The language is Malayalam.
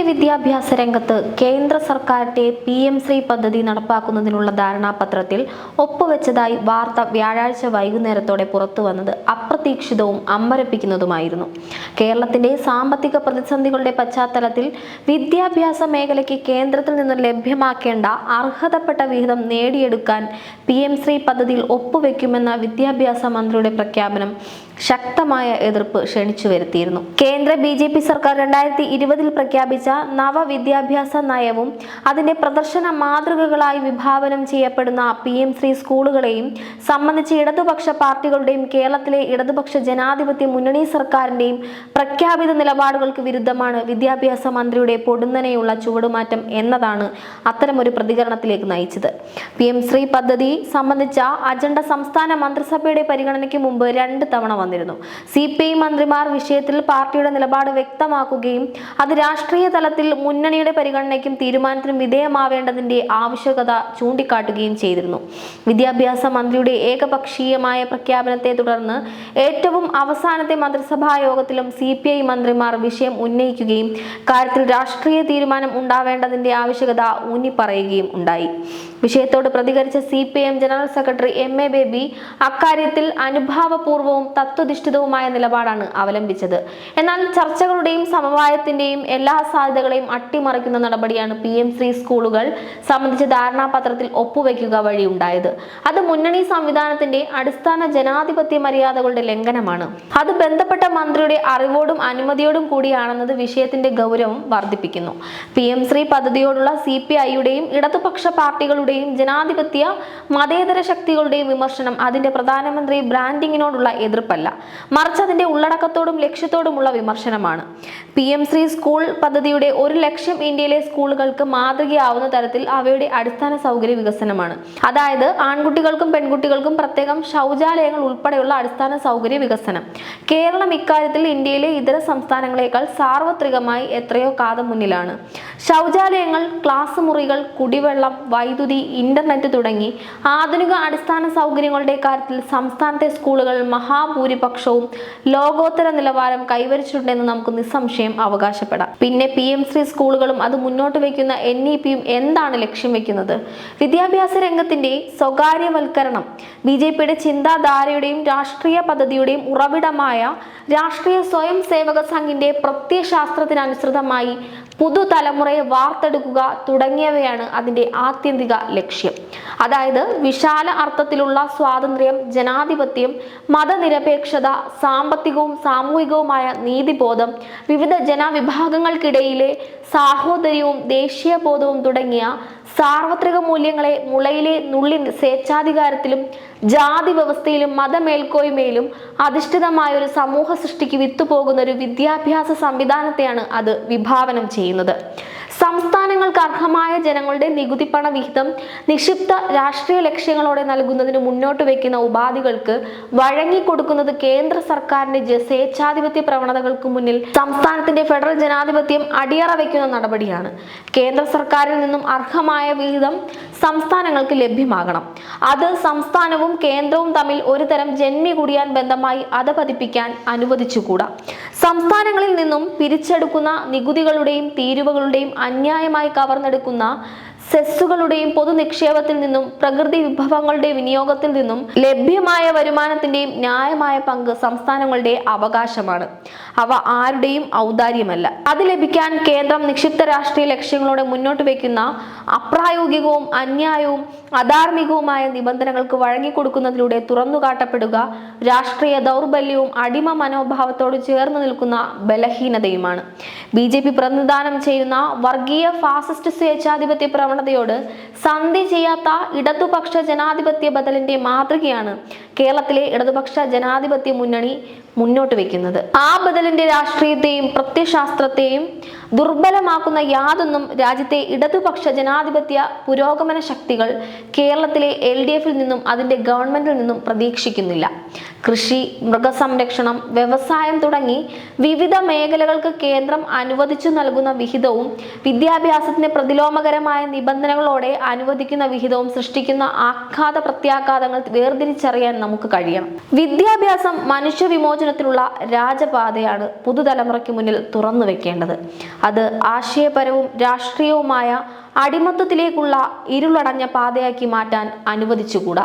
സൗജന്യ വിദ്യാഭ്യാസ രംഗത്ത് കേന്ദ്ര സർക്കാരിന്റെ PM ശ്രീ പദ്ധതി നടപ്പാക്കുന്നതിനുള്ള ധാരണാപത്രത്തിൽ ഒപ്പുവെച്ചതായി വാർത്ത വ്യാഴാഴ്ച വൈകുന്നേരത്തോടെ പുറത്തുവന്നത് അപ്രതീക്ഷിതവും അമ്പരപ്പിക്കുന്നതുമായിരുന്നു. കേരളത്തിന്റെ സാമ്പത്തിക പ്രതിസന്ധികളുടെ പശ്ചാത്തലത്തിൽ വിദ്യാഭ്യാസ മേഖലയ്ക്ക് കേന്ദ്രത്തിൽ നിന്ന് ലഭ്യമാക്കേണ്ട അർഹതപ്പെട്ട വിഹിതം നേടിയെടുക്കാൻ PM ശ്രീ പദ്ധതിയിൽ ഒപ്പുവെക്കുമെന്ന വിദ്യാഭ്യാസ മന്ത്രിയുടെ പ്രഖ്യാപനം ശക്തമായ എതിർപ്പ് ക്ഷണിച്ചു വരുത്തിയിരുന്നു. കേന്ദ്ര BJP സർക്കാർ 2020 പ്രഖ്യാപിച്ച നവവിദ്യാഭ്യാസ നയവും അതിന്റെ പ്രദർശന മാതൃകകളായി വിഭാവനം ചെയ്യപ്പെടുന്ന PM ശ്രീ സ്കൂളുകളെയും സംബന്ധിച്ച് ഇടതുപക്ഷ പാർട്ടികളുടെയും കേരളത്തിലെ ഇടതുപക്ഷ ജനാധിപത്യ മുന്നണി സർക്കാരിന്റെയും പ്രഖ്യാപിത നിലപാടുകൾക്ക് വിരുദ്ധമാണ് വിദ്യാഭ്യാസ മന്ത്രിയുടെ പൊടുന്നനെയുള്ള ചുവടുമാറ്റം എന്നതാണ് അത്തരമൊരു പ്രതികരണത്തിലേക്ക് നയിച്ചത്. PM ശ്രീ പദ്ധതി സംബന്ധിച്ച അജണ്ട സംസ്ഥാന മന്ത്രിസഭയുടെ പരിഗണനയ്ക്ക് മുമ്പ് 2 തവണ വന്നിരുന്നു. CPI മന്ത്രിമാർ വിഷയത്തിൽ പാർട്ടിയുടെ നിലപാട് വ്യക്തമാക്കുകയും അത് രാഷ്ട്രീയ തലത്തിൽ മുന്നണിയുടെ പരിഗണനയ്ക്കും തീരുമാനത്തിനും വിധേയമാവേണ്ടതിന്റെ ആവശ്യകത ചൂണ്ടിക്കാട്ടുകയും ചെയ്തിരുന്നു. വിദ്യാഭ്യാസ മന്ത്രിയുടെ ഏകപക്ഷീയമായ പ്രഖ്യാപനത്തെ തുടർന്ന് ഏറ്റവും അവസാനത്തെ മന്ത്രിസഭാ യോഗത്തിലും CPI മന്ത്രിമാർ വിഷയം ഉന്നയിക്കുകയും കാര്യത്തിൽ രാഷ്ട്രീയ തീരുമാനം ഉണ്ടാവേണ്ടതിന്റെ ആവശ്യകത ഊന്നിപ്പറയുകയും ഉണ്ടായി. വിഷയത്തോട് പ്രതികരിച്ച CPIM general secretary MA baby അക്കാര്യത്തിൽ അനുഭാവപൂർവവും തത്വധിഷ്ഠിതവുമായ നിലപാടാണ് അവലംബിച്ചത്. എന്നാൽ ചർച്ചകളുടെയും സമവായത്തിന്റെയും എല്ലാ സാധ്യതകളെയും അട്ടിമറിക്കുന്ന നടപടിയാണ് PM ശ്രീ സ്കൂളുകൾ സംബന്ധിച്ച ധാരണാപത്രത്തിൽ ഒപ്പുവെക്കുക വഴി ഉണ്ടായത്. അത് മുന്നണി സംവിധാനത്തിന്റെ അടിസ്ഥാന ജനാധിപത്യ മര്യാദകളുടെ ലംഘനമാണ്. അത് ബന്ധപ്പെട്ട മന്ത്രിയുടെ അറിവോടും അനുമതിയോടും കൂടിയാണെന്നത് വിഷയത്തിന്റെ ഗൗരവം വർദ്ധിപ്പിക്കുന്നു. PM ശ്രീ പദ്ധതിയോടുള്ള CPIയുടെയും ഇടതുപക്ഷ പാർട്ടികളുടെയും ജനാധിപത്യ മതേതര ശക്തികളുടെയും വിമർശനം അതിന്റെ പ്രധാനമന്ത്രി ബ്രാൻഡിങ്ങിനോടുള്ള എതിർപ്പല്ല, മറിച്ച് അതിന്റെ ഉള്ളടക്കത്തോടും ലക്ഷ്യത്തോടുമുള്ള വിമർശനമാണ്. PM ശ്രീ സ്കൂൾ പദ്ധതിയുടെ ഒരു ലക്ഷ്യം ഇന്ത്യയിലെ സ്കൂളുകൾക്ക് മാതൃകയാവുന്ന തരത്തിൽ അവയുടെ അടിസ്ഥാന സൗകര്യ വികസനമാണ്. അതായത് ആൺകുട്ടികൾക്കും പെൺകുട്ടികൾക്കും പ്രത്യേകം ശൗചാലയങ്ങൾ ഉൾപ്പെടെയുള്ള അടിസ്ഥാന സൗകര്യ വികസനം. കേരളം ഇക്കാര്യത്തിൽ ഇന്ത്യയിലെ ഇതര സംസ്ഥാനങ്ങളെക്കാൾ സാർവത്രികമായി എത്രയോ കാതം മുന്നിലാണ്. ശൗചാലയങ്ങൾ, ക്ലാസ് മുറികൾ, കുടിവെള്ളം, വൈദ്യുതി, ഇന്റർനെറ്റ് തുടങ്ങി ആധുനിക അടിസ്ഥാന സൗകര്യങ്ങളുടെ കാര്യത്തിൽ സംസ്ഥാനത്തെ സ്കൂളുകൾ മഹാഭൂരിപക്ഷവും ലോകോത്തര നിലവാരം കൈവരിച്ചിട്ടുണ്ടെന്ന് നമുക്ക് നിസ്സംശയം അവകാശപ്പെടാം. പിന്നെ PM ശ്രീ സ്കൂളുകളും അത് മുന്നോട്ട് വയ്ക്കുന്ന NEPയും എന്താണ് ലക്ഷ്യം വെക്കുന്നത്? വിദ്യാഭ്യാസ രംഗത്തിന്റെ സ്വകാര്യവൽക്കരണം. BJPയുടെ ചിന്താധാരയുടെയും രാഷ്ട്രീയ പദ്ധതിയുടെയും ഉറവിടമായ രാഷ്ട്രീയ സ്വയം സേവക സംഘിന്റെ പ്രത്യയശാസ്ത്രത്തിനനുസൃതമായി പുതുതലമുറയെ വാർത്തെടുക്കുക തുടങ്ങിയവയാണ് അതിന്റെ ആത്യന്തിക ലക്ഷ്യം. അതായത് വിശാല അർത്ഥത്തിലുള്ള സ്വാതന്ത്ര്യം, ജനാധിപത്യം, മതനിരപേക്ഷത, സാമ്പത്തികവും സാമൂഹികവുമായ നീതിബോധം, വിവിധ ജനവിഭാഗങ്ങൾക്കിടയിലെ സാഹോദര്യവും ദേശീയബോധവും തുടങ്ങിയ സാർവത്രിക മൂല്യങ്ങളെ മുളയിലെ നുള്ളി സ്വേച്ഛാധികാരത്തിലും ജാതി വ്യവസ്ഥയിലും മതമേൽക്കോയ്മയിലും അധിഷ്ഠിതമായ ഒരു സമൂഹ സൃഷ്ടിക്ക് വിത്തുപോകുന്ന ഒരു വിദ്യാഭ്യാസ സംവിധാനത്തെയാണ് അത് വിഭാവനം ചെയ്യുന്നത്. സംസ്ഥാനങ്ങൾക്ക് അർഹമായ ജനങ്ങളുടെ നികുതിപ്പണ വിഹിതം നിക്ഷിപ്ത രാഷ്ട്രീയ ലക്ഷ്യങ്ങളോടെ നൽകുന്നതിന് മുന്നോട്ട് വയ്ക്കുന്ന ഉപാധികൾക്ക് വഴങ്ങിക്കൊടുക്കുന്നത് കേന്ദ്ര സർക്കാരിന്റെ സ്വേച്ഛാധിപത്യ പ്രവണതകൾക്ക് മുന്നിൽ സംസ്ഥാനത്തിന്റെ ഫെഡറൽ ജനാധിപത്യം അടിയറ വയ്ക്കുന്ന നടപടിയാണ്. കേന്ദ്ര സർക്കാരിൽ നിന്നും അർഹമായ വിഹിതം സംസ്ഥാനങ്ങൾക്ക് ലഭ്യമാകണം. അത് സംസ്ഥാനവും കേന്ദ്രവും തമ്മിൽ ഒരു തരം ജന്മി കുടിയാൻ ബന്ധമായി അധപതിപ്പിക്കാൻ അനുവദിച്ചുകൂടാ. സംസ്ഥാനങ്ങളിൽ നിന്നും പിരിച്ചെടുക്കുന്ന നികുതികളുടെയും തീരുവകളുടെയും അന്യായമായി കവർന്നെടുക്കുന്ന സെസ്സുകളുടെയും പൊതു നിക്ഷേപത്തിൽ നിന്നും പ്രകൃതി വിഭവങ്ങളുടെ വിനിയോഗത്തിൽ നിന്നും ലഭ്യമായ വരുമാനത്തിന്റെയും ന്യായമായ പങ്ക് സംസ്ഥാനങ്ങളുടെ അവകാശമാണ്. അവ ആരുടെയും ഔദാര്യമല്ല. അത് ലഭിക്കാൻ കേന്ദ്രം നിക്ഷിപ്ത രാഷ്ട്രീയ ലക്ഷ്യങ്ങളോടെ മുന്നോട്ട് വയ്ക്കുന്ന അപ്രായോഗികവും അന്യായവും അധാർമികവുമായ നിബന്ധനകൾക്ക് വഴങ്ങിക്കൊടുക്കുന്നതിലൂടെ തുറന്നുകാട്ടപ്പെടുക രാഷ്ട്രീയ ദൗർബല്യവും അടിമ മനോഭാവത്തോട് ചേർന്ന് നിൽക്കുന്ന ബലഹീനതയുമാണ്. BJP പ്രതിനിധാനം ചെയ്യുന്ന വർഗീയ ഫാസിസ്റ്റ് സ്വേച്ഛാധിപത്യ പ്രവണതയോട് സന്ധി ചെയ്യാത്ത ഇടതുപക്ഷ ജനാധിപത്യ ബദലിന്റെ മാതൃകയാണ് കേരളത്തിലെ ഇടതുപക്ഷ ജനാധിപത്യ മുന്നണി മുന്നോട്ട് വെക്കുന്നത്. ആ ബദലിന്റെ രാഷ്ട്രീയത്തെയും പ്രത്യയശാസ്ത്രത്തെയും ദുർബലമാക്കുന്ന യാതൊന്നും രാജ്യത്തെ ഇടതുപക്ഷ ജനാധിപത്യ പുരോഗമന ശക്തികൾ കേരളത്തിലെ LDFിൽ നിന്നും അതിന്റെ ഗവൺമെന്റിൽ നിന്നും പ്രതീക്ഷിക്കുന്നില്ല. കൃഷി, മൃഗസംരക്ഷണം, വ്യവസായം തുടങ്ങി വിവിധ മേഖലകൾക്ക് കേന്ദ്രം അനുവദിച്ചു നൽകുന്ന വിഹിതവും വിദ്യാഭ്യാസത്തിന് പ്രതിലോമകരമായ നിബന്ധനകളോടെ അനുവദിക്കുന്ന വിഹിതവും സൃഷ്ടിക്കുന്ന ആഘാത പ്രത്യാഘാതങ്ങൾ വേർതിരിച്ചറിയാൻ നമുക്ക് കഴിയണം. വിദ്യാഭ്യാസം മനുഷ്യ വിമോചനത്തിനുള്ള രാജപാതയാണ് പുതുതലമുറയ്ക്ക് മുന്നിൽ തുറന്നു വെക്കേണ്ടത്. അത് ആശയപരവും രാഷ്ട്രീയവുമായ അടിമത്തത്തിലേക്കുള്ള ഇരുളടഞ്ഞ പാതയാക്കി മാറ്റാൻ അനുവദിച്ചുകൂടാ.